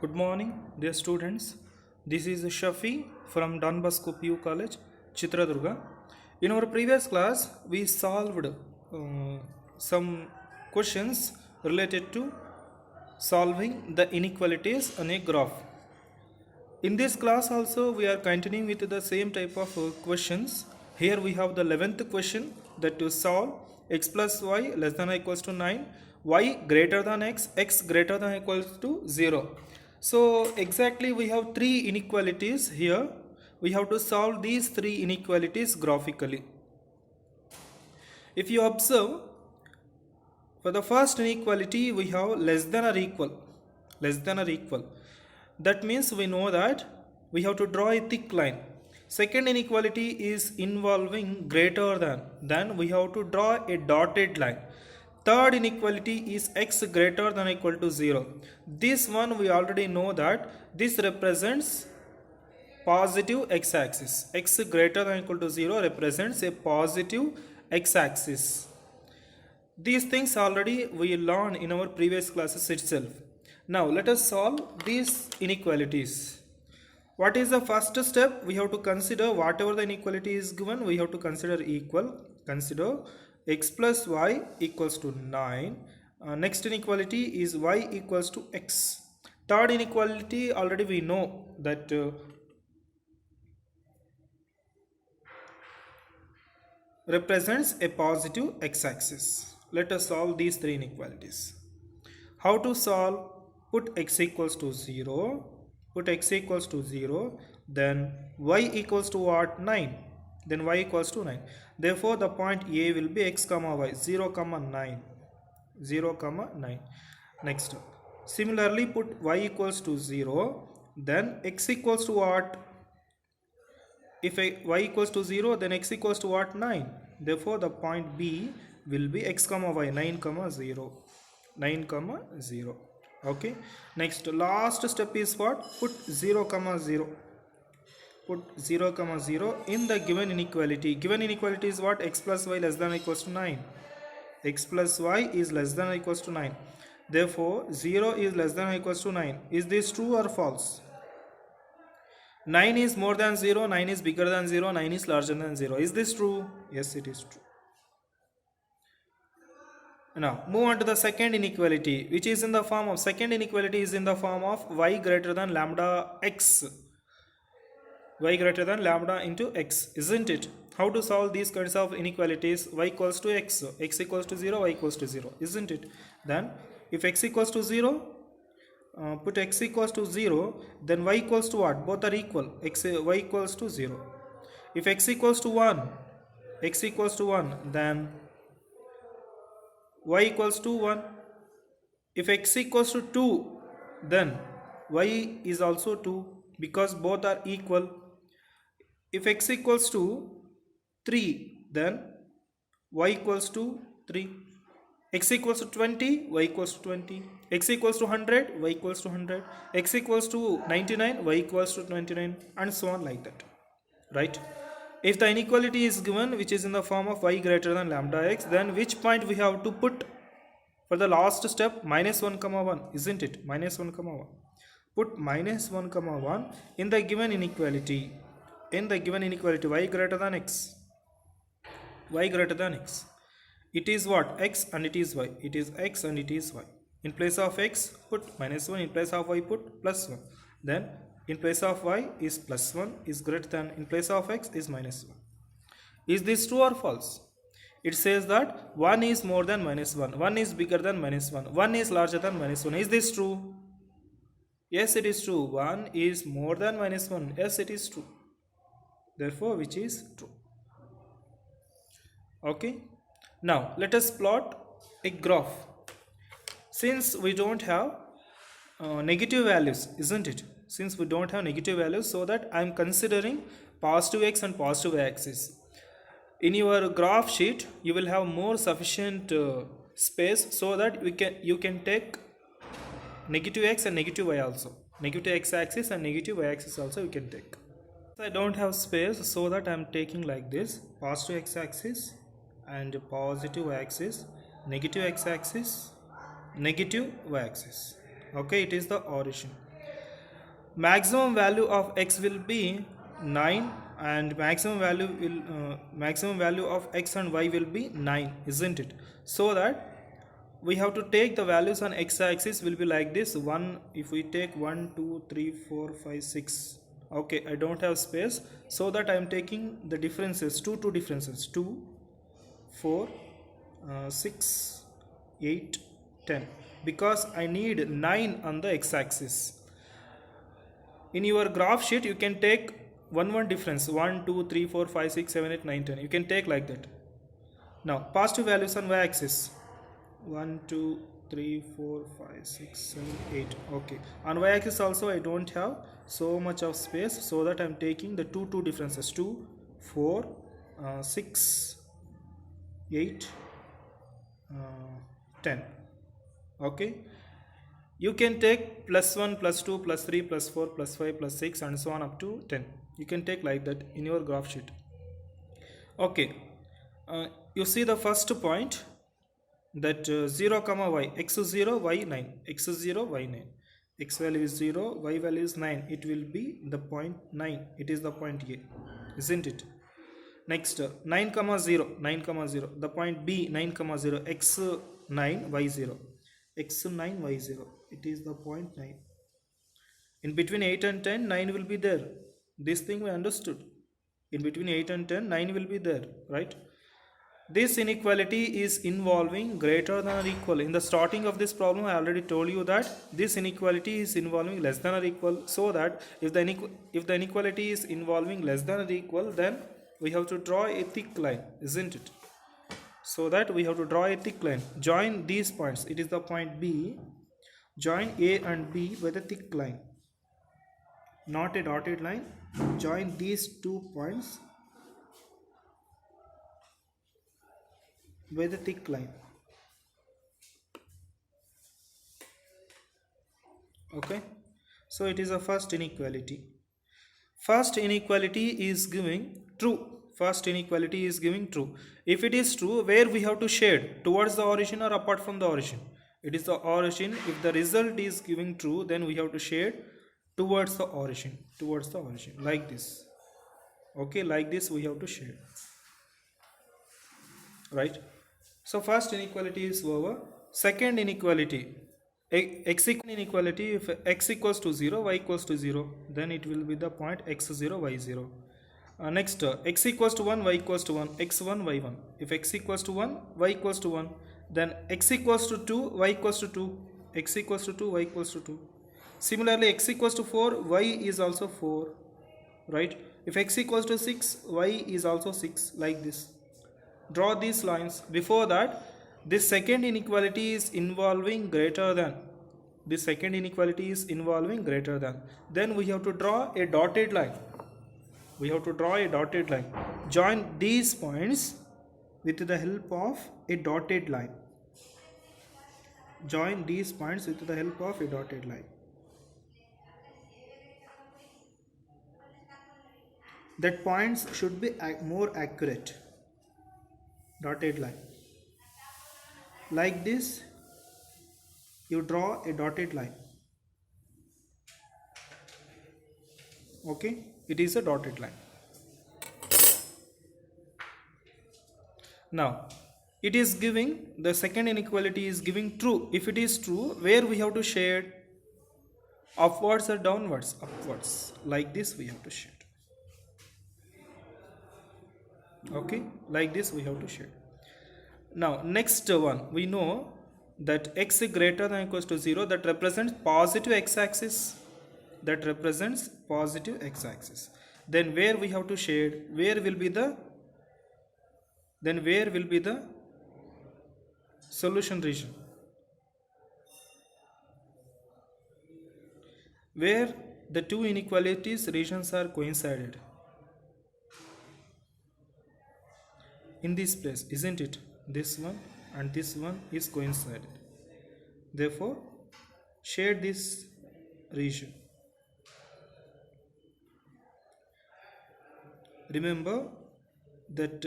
Good morning, dear students. This is SHAFI from Don Bosco PU College, Chitradurga. In our previous class, we solved some questions related to solving the inequalities on a graph. In this class also, we are continuing with the same type of questions. Here we have the 11th question, that to solve x plus y less than or equals to 9, y greater than x greater than or equals to 0. So exactly we have three inequalities here. We have to solve these three inequalities graphically. If you observe, for the first inequality we have less than or equal. Less than or equal. That means we know that we have to draw a thick line. Second inequality is involving greater than. Then we have to draw a dotted line. Third inequality is x greater than or equal to 0. This one we already know that this represents positive x-axis. X greater than or equal to 0 represents a positive x-axis. These things already we learned in our previous classes itself. Now let us solve these inequalities. What is the first step? We have to consider whatever the inequality is given, we have to consider equal. Consider x plus y equals to 9. Next inequality is y equals to x. Third inequality already we know that represents a positive x-axis. Let us solve these three inequalities. How to solve? Put x equals to 0. Put x equals to 0. Then y equals to what? 9. Then y equals to 9. Therefore, the point A will be x comma y. 0 comma 9. 0 comma 9. Next. Similarly, put y equals to 0. Then x equals to what? If y equals to 0, then x equals to what? 9. Therefore, the point B will be x comma y. 9 comma 0. 9 comma 0. Okay. Next, last step is what? Put 0 comma 0. Put 0 comma 0 in the given inequality. Given inequality is what? X plus y less than or equals to 9. X plus y is less than or equals to 9. Therefore, 0 is less than or equals to 9. Is this true or false? 9 is more than 0, 9 is bigger than 0, 9 is larger than 0. Is this true? Yes, it is true. Now, move on to the second inequality, which is in the form of, second inequality is in the form of y greater than lambda x. Y greater than lambda into x, isn't it? How to solve these kinds of inequalities? Y equals to x, x equals to 0, y equals to 0, isn't it? Then, if x equals to 0, put x equals to 0, then y equals to what? Both are equal, y equals to 0. If x equals to 1, then y equals to 1. If x equals to 2, then y is also 2 because both are equal. If x equals to 3, then y equals to 3. X equals to 20, y equals to 20. X equals to 100, y equals to 100. X equals to 99, y equals to 99, and so on like that. Right? If the inequality is given which is in the form of y greater than lambda x, then which point we have to put for the last step? Minus 1 comma 1, isn't it? Minus 1 comma 1. Put minus 1 comma 1 in the given inequality. In the given inequality, y greater than x. Y greater than x. It is what? X and it is y. It is x and it is y. In place of x, put minus 1. In place of y, put plus 1. Then in place of y is plus 1 is greater than, in place of x is minus 1. Is this true or false? It says that 1 is more than minus 1. 1 is bigger than minus 1. 1 is larger than minus 1. Is this true? Yes, it is true. 1 is more than minus 1. Yes, it is true. Therefore, which is true. Okay. Now, let us plot a graph. Since we don't have negative values, isn't it? Since we don't have negative values, so that I am considering positive x and positive y axis. In your graph sheet, you will have more sufficient space so that you can take negative x and negative y also. Negative x axis and negative y axis also you can take. I don't have space, so that I am taking like this: positive x axis and positive y axis, negative x axis, negative y axis. Okay, it is the origin. maximum value of x will be 9, and maximum value of x and y will be 9, isn't it? So that we have to take the values on x-axis will be like this. One, if we take 1 2 3 4 5 6, okay, I don't have space, so that I am taking the differences, two differences, 2 4 6 8 10, because I need 9 on the x-axis. In your graph sheet you can take one difference, 1 2 3 4 5 6 7 8 9 10, you can take like that. Now positive values on y-axis, 1 2 3 4 5 6 7 8, okay. On y-axis also I don't have so much of space, so that I am taking the two differences, 2 4 6 8 10, okay. You can take +1 +2 +3 +4 +5 +6 and so on up to 10. You can take like that in your graph sheet. Okay, you see the first point, that 0 comma y, x0 y 9, x0 y 9, x value is 0, y value is 9, it will be the point 9, it is the point A, isn't it? Next 9 comma 0, 9 comma 0, the point B, 9 comma 0, x9 y0, x9 y0, it is the point 9. In between 8 and 10, 9 will be there. This thing we understood. In between 8 and 10, 9 will be there, right? This inequality is involving greater than or equal. In the starting of this problem, I already told you that this inequality is involving less than or equal, so that if the inequality is involving less than or equal, then we have to draw a thick line, isn't it? So that we have to draw a thick line. Join these points. It is the point B. Join A and B with a thick line, not a dotted line. Join these 2 points with a thick line. Okay, so it is a first inequality. First inequality is giving true. First inequality is giving true. If it is true, where we have to shade, towards the origin or apart from the origin? It is the origin. If the result is giving true, then we have to shade towards the origin, like this. Okay, like this we have to shade, right? So first inequality is over. Second inequality, x equal inequality, if x equals to 0, y equals to 0, then it will be the point x0 y0. Next x equals to 1, y equals to 1, x1 y1. If x equals to 1, y equals to 1, then x equals to 2, y equals to 2, x equals to 2, y equals to 2. Similarly, x equals to 4, y is also 4, right? If x equals to 6, y is also 6, like this. Draw these lines. Before that, this second inequality is involving greater than. This second inequality is involving greater than. Then we have to draw a dotted line. Join these points with the help of a dotted line. That points should be more accurate. Dotted line. Like this, you draw a dotted line. Okay, it is a dotted line. Now, it is giving, the second inequality is giving true. If it is true, where we have to shade? Upwards or downwards? Upwards. Like this we have to shade. Okay, like this we have to shade. Now, next one, we know that x is greater than or equals to 0, that represents positive x-axis. Then where we have to shade? Where will be the solution region? Where the two inequalities regions are coincided. In this place, isn't it? This one and this one is coincided. Therefore, shade this region. Remember that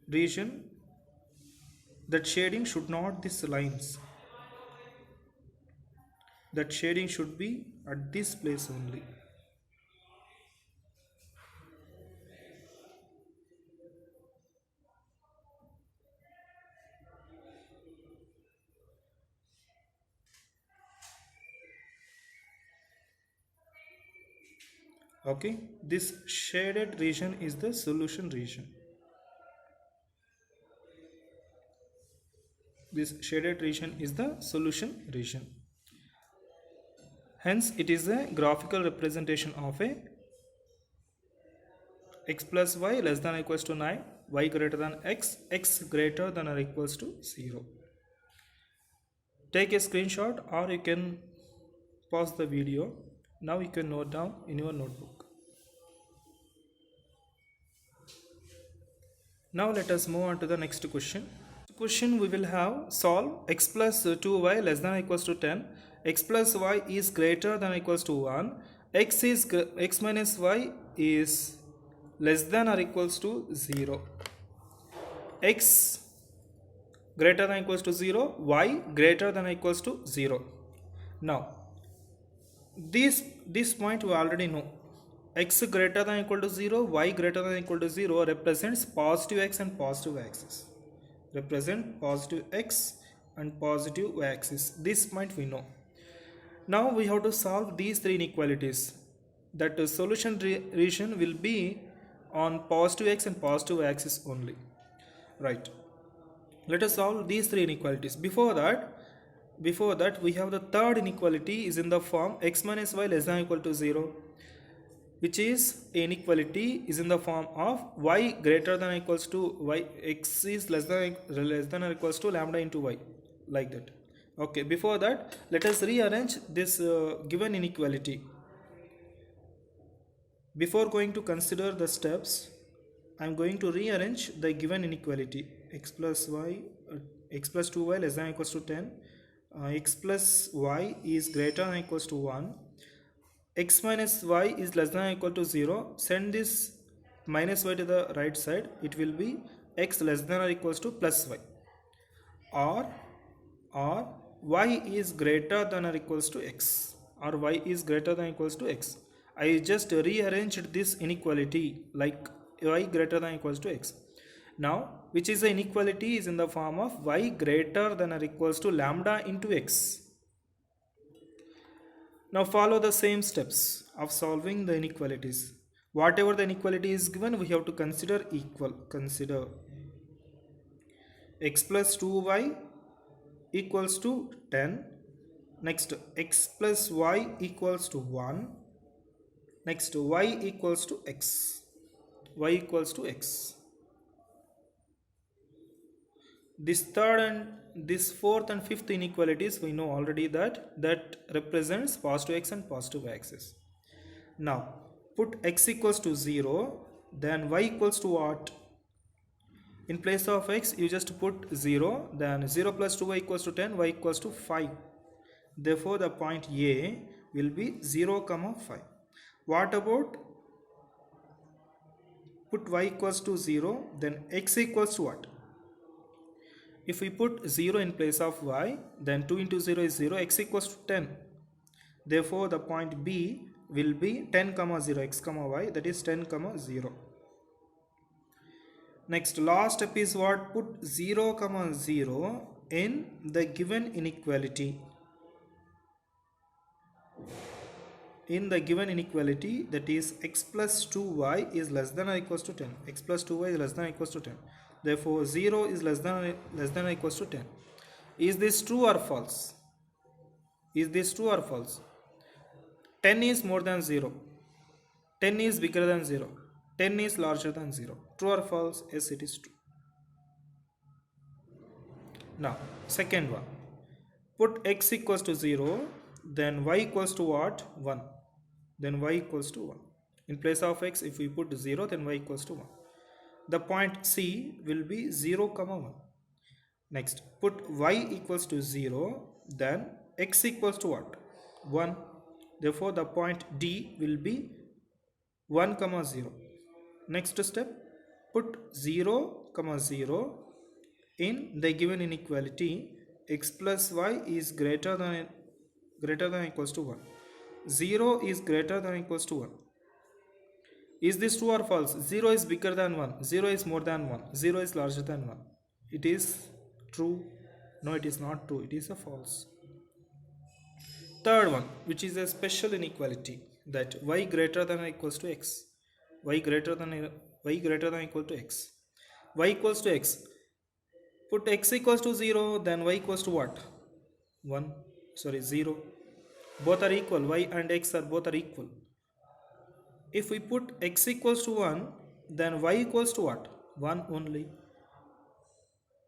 region, that shading should not these lines. that shading should be at this place only. Okay, this shaded region is the solution region. This shaded region is the solution region. Hence it is a graphical representation of a x plus y less than or equals to 9, y greater than x greater than or equals to 0. Take a screenshot or you can pause the video. Now you can note down in your notebook. Now let us move on to the next question. Question we will have: solve x plus 2y less than or equals to 10, x plus y is greater than or equals to 1, x minus y is less than or equals to 0, x greater than or equals to 0, y greater than or equals to 0. Now this point we already know. X greater than or equal to 0, y greater than or equal to 0 represents positive x and positive axis. Represent positive x and positive axis. This point we know. Now we have to solve these three inequalities. That the solution region will be on positive x and positive axis only. Right. Let us solve these three inequalities. Before that we have the third inequality is in the form x minus y less than or equal to 0, which is inequality is in the form of y greater than or equals to y, x is less than or equals to lambda into y, like that. Okay, before that let us rearrange this given inequality. Before going to consider the steps, I am going to rearrange the given inequality. X plus 2y less than or equals to 10, x plus y is greater than or equals to 1, x minus y is less than or equal to 0. Send this minus y to the right side. It will be x less than or equals to plus y, or y is greater than or equals to x, or y is greater than or equals to x. I just rearranged this inequality like y greater than or equals to x. Now which is the inequality is in the form of y greater than or equals to lambda into x. Now follow the same steps of solving the inequalities. Whatever the inequality is given, we have to consider equal. Consider x plus 2y equals to 10. Next x plus y equals to 1. Next y equals to x. Y equals to x. This third and this fourth and fifth inequalities we know already that represents positive x and positive axis. Now put x equals to 0, then y equals to what? In place of x you just put 0, then 0 plus 2y equals to 10, y equals to 5. Therefore the point A will be 0, 5. What about put y equals to 0, then x equals to what? If we put 0 in place of y, then 2 into 0 is 0, x equals to 10. Therefore the point B will be 10, 0, x, y, that is 10, 0. Next, last step is what? Put 0, 0 in the given inequality. In the given inequality, that is x plus 2y is less than or equals to 10. X plus 2y is less than or equals to 10. Therefore 0 is less than or equals to 10. Is this true or false? Is this true or false? 10 is more than 0. 10 is bigger than 0. 10 is larger than 0. True or false? Yes, it is true. Now second one, put x equals to 0, then y equals to what? 1. Then y equals to 1. In place of x, if we put 0, then y equals to 1. The point C will be 0, 1. Next, put y equals to 0, then x equals to what? 1. Therefore the point D will be 1, 0. Next step, put 0, 0 in the given inequality. X plus y is greater than greater than or equals to 1. 0 is greater than or equals to 1. Is this true or false? 0 is bigger than 1. 0 is more than 1. 0 is larger than 1. It is true. No, it is not true. It is a false. Third one, which is a special inequality, that y greater than or equals to x. Y greater than or equal to x. Y equals to x. Put x equals to 0, then y equals to what? 1. Sorry, 0. Both are equal. Y and x are both are equal. If we put x equals to 1, then y equals to what? 1 only.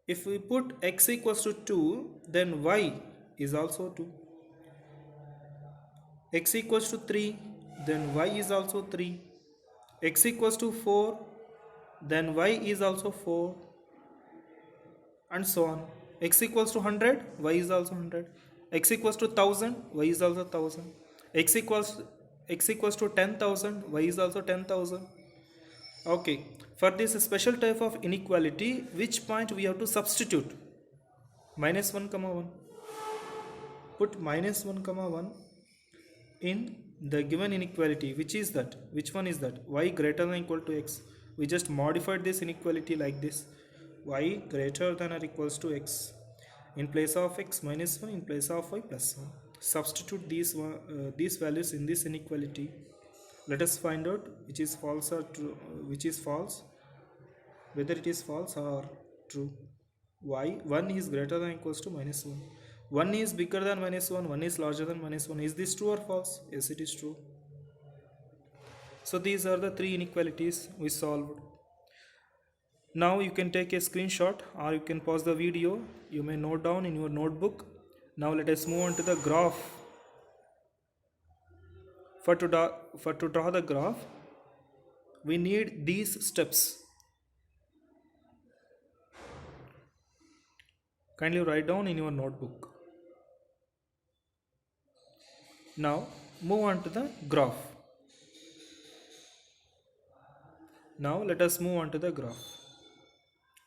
If we put x equals to 2, then y is also 2. X equals to 3, then y is also 3. X equals to 4, then y is also 4, and so on. X equals to 100, y is also 100. X equals to 1000, y is also 1000. X equals to 10,000, y is also 10,000. Okay, for this special type of inequality, which point we have to substitute? Minus 1 comma 1. Put minus 1 comma 1 in the given inequality. Which is that? Which one is that? Y greater than or equal to x. We just modified this inequality like this. Y greater than or equals to x. In place of x minus 1, in place of y plus 1. Substitute these values in this inequality. Let us find out which is false or true, which is false, whether it is false or true. Y 1 is greater than or equals to minus 1. 1 is bigger than minus 1, 1 is larger than minus 1. Is this true or false? Yes, it is true. So these are the three inequalities we solved. Now you can take a screenshot or you can pause the video. You may note down in your notebook. Now let us move on to the graph. For to draw the graph, we need these steps. Kindly write down in your notebook. Now move on to the graph. Now let us move on to the graph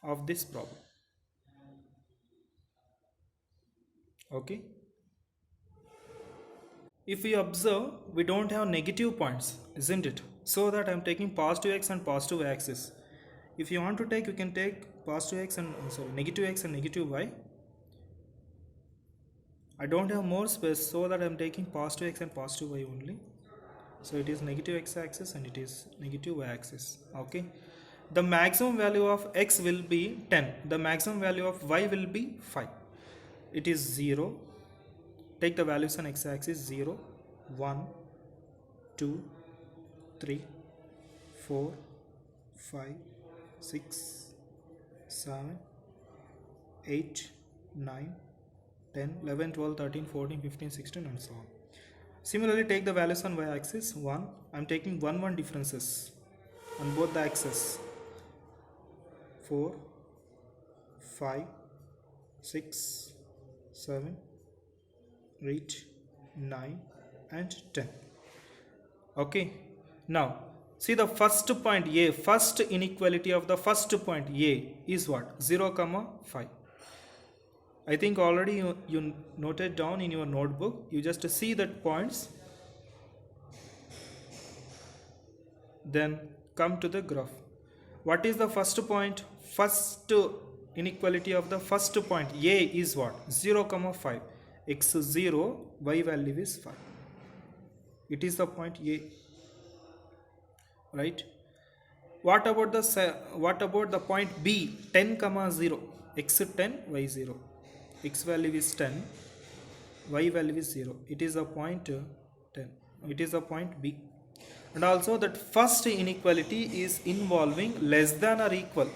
of this problem. Okay. If we observe, we don't have negative points, isn't it? So that I am taking positive x and positive y axis. If you want to take, you can take positive x and negative x and negative y. I don't have more space, so that I am taking positive x and positive y only. So it is negative x axis and it is negative y axis. Okay. The maximum value of x will be 10. The maximum value of y will be 5. It is 0. Take the values on x axis: 0, 1, 2, 3, 4, 5, 6, 7, 8, 9, 10, 11, 12, 13, 14, 15, 16 and so on. Similarly, take the values on y axis. 1, I am taking 1 differences on both the axes. 4, 5, 6, 7, 8, 9 and 10. Okay. Now see the first point A. First inequality of the first point A is what? 0, 5. I think already you noted down in your notebook. You just see that points, then come to the graph. What is the first point? First inequality of the first point A is what? 0, 5. X 0, y value is 5. It is the point A, right? What about the point B? 10, 0. X 10, y 0. X value is 10, y value is 0. It is a point 10. It is a point B. And also that first inequality is involving less than or equal.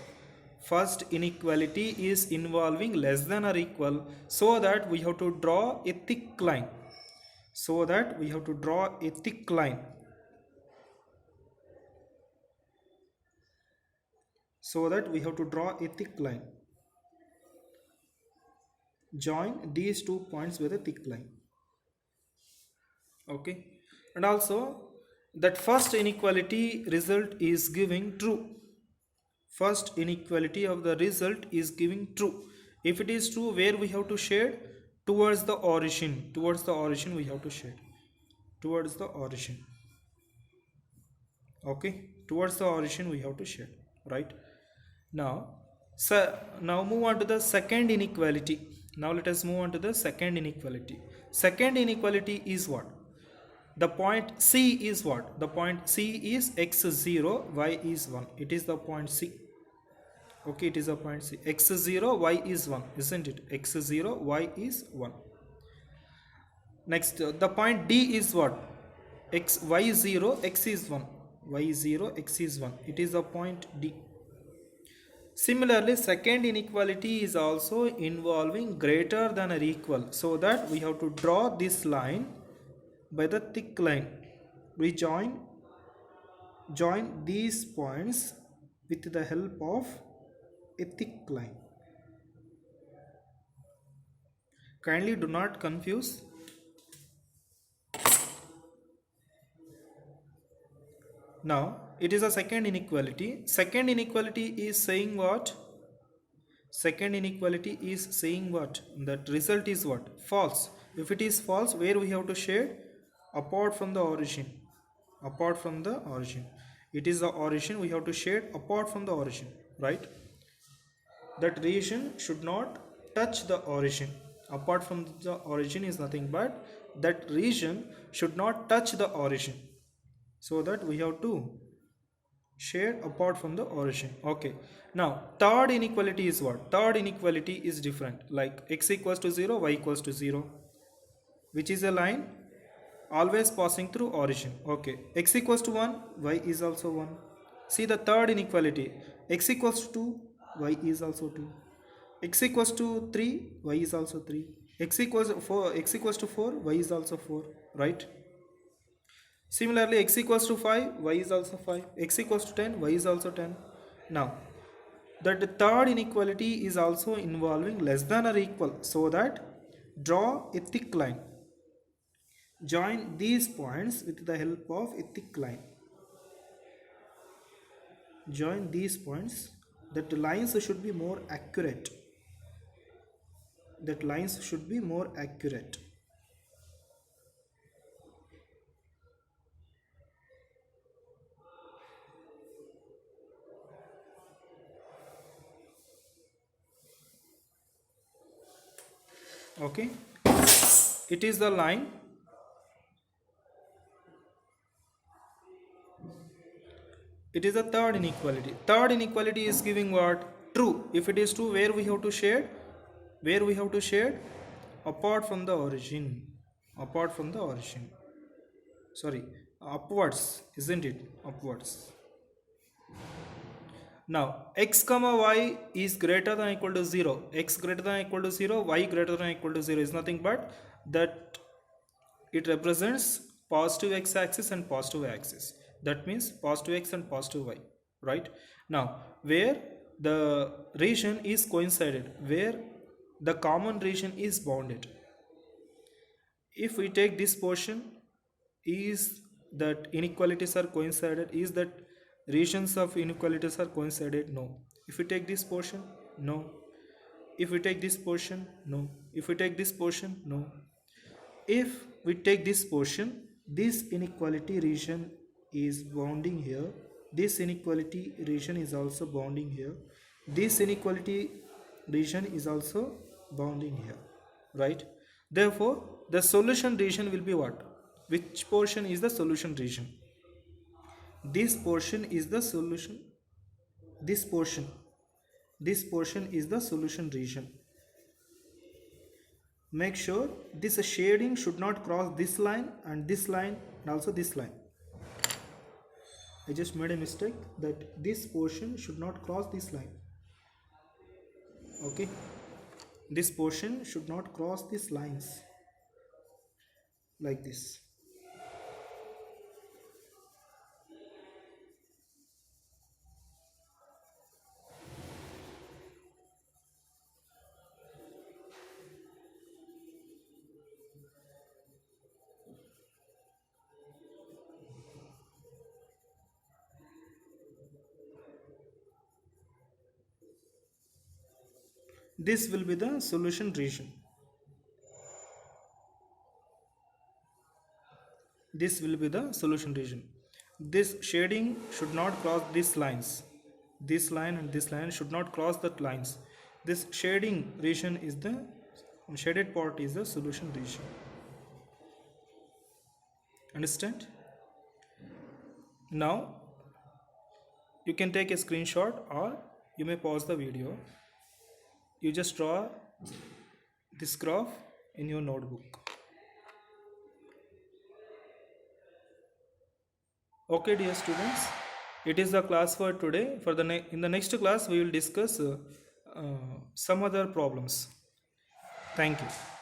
First inequality is involving less than or equal, so that we have to draw a thick line. So that we have to draw a thick line. So that we have to draw a thick line. Join these 2 points with a thick line. Okay. And also that first inequality result is giving true. First inequality of the result is giving true. If it is true, where we have to shade? towards the origin, we have to shade towards the origin. Okay, towards the origin we have to shade, right? Now, so now move on to the second inequality. Now let us move on to the second inequality. Second inequality is what? The point C is what? The point C is x0, y is 1. It is the point C. Okay, it is a point C. x0, y is 1, isn't it? x0, y is 1. Next, the point D is what? X, y0, x is 1. y0, x is 1. It is the point D. Similarly, second inequality is also involving greater than or equal. So that we have to draw this line by the thick line. We join these points with the help of a thick line. Kindly do not confuse. Now, it is a second inequality. Second inequality is saying what? Second inequality is saying what? That result is what? False. If it is false, where we have to shade? Apart from the origin. Apart from the origin. It is the origin, we have to shade apart from the origin, right? That region should not touch the origin. Apart from the origin is nothing but that region should not touch the origin. So that we have to shade apart from the origin. Okay. Now, third inequality is what? Third inequality is different. Like x equals to 0, y equals to 0. Which is a line always passing through origin. Okay. X equals to 1, y is also 1. See the third inequality. X equals to 2, y is also 2. X equals to 3, y is also 3. X equals to 4, y is also 4. Right? Similarly, x equals to 5, y is also 5. X equals to 10, y is also 10. Now, that the third inequality is also involving less than or equal. So that draw a thick line. Join these points with the help of a thick line. Join these points. That lines should be more accurate. That lines should be more accurate. Okay, it is the line. It is the third inequality. Third inequality is giving what? True. If it is true, where we have to shade? Where we have to shade? Apart from the origin. Apart from the origin. Sorry, upwards, isn't it? Upwards. Now, x comma y is greater than or equal to 0. X greater than or equal to 0, y greater than or equal to 0 is nothing but that it represents positive x-axis and positive y-axis. That means positive x and positive y, right? Now, where the region is coincided, where the common region is bounded. If we take this portion, is that inequalities are coincided? Is that regions of inequalities are coincided? No. If we take this portion, no. If we take this portion, no. If we take this portion, no. If we take this portion, this inequality region is bounding here. This inequality region is also bounding here. This inequality region is also bounding here, right? Therefore, the solution region will be what? Which portion is the solution region? This portion is the solution. This portion is the solution region. Make sure this shading should not cross this line and also this line. I just made a mistake that this portion should not cross this line. Okay, this portion should not cross these lines like this. This will be the solution region. this will be the solution region. This shading should not cross these lines. This line and this line should not cross the lines. This shading region is the shaded part is the solution region. Understand? Now you can take a screenshot or you may pause the video. You just draw this graph in your notebook. Okay, dear students, it is the class for today. In the next class we will discuss some other problems. Thank you.